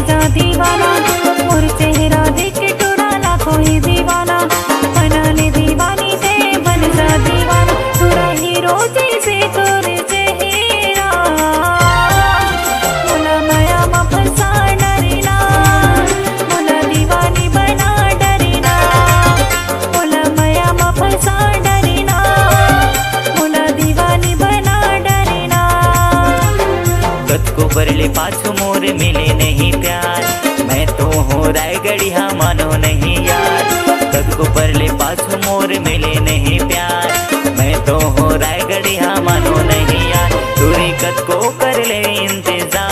जा दीवाना, मोर चेहरा देख के टूटा लाखों ही दीवाना, बना ले दीवानी से बन जा दीवाना, टूटा हीरो जैसे तोरे चेहरा, मोला माया मा फंसा डरीना, मोला दीवानी बना डरीना, मोला माया मा फंसा डरीना, मोला दीवानी बना डरीना। कद को बरले पाछू मोर मिले नहीं प्यार, मैं तो हूँ रायगढ़िया मानो नहीं यार। कद को बरले पाछू मोर मिले नहीं प्यार, मैं तो हूँ रायगढ़िया मानो नहीं यार। दूरी कद को कर ले इंतजार,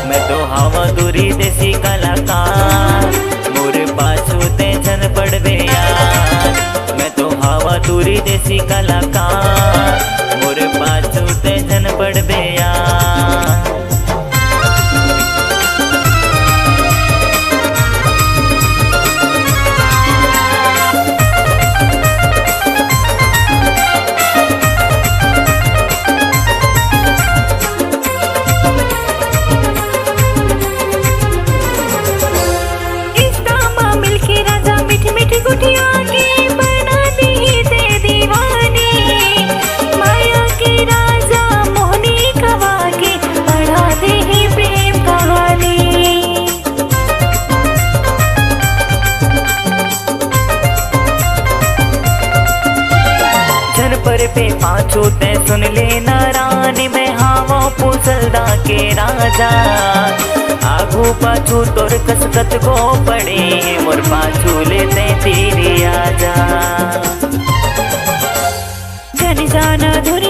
मैं तो हवा दूरी देसी कलाकार, मोर पाछू ते जन पड़बे यार। मैं तो हवा दूरी देसी कलाकार, मोर पाछू ते जन पड़बे यार। इंस्टा मा मिलके राजा मीठी मीठी गुठिया के बना दी ते दीवानी, माया के राजा मोहनी कवा के बढ़ा दे ही प्रेम कहानी। जन पर पे पाछू ते सुन लेना रानी, मैं हावा पुसलदा के राजा। आगू पाछू तोर कसकत को पड़े, मोर पाछू लेते तेरी आजा। जन जाना धुरी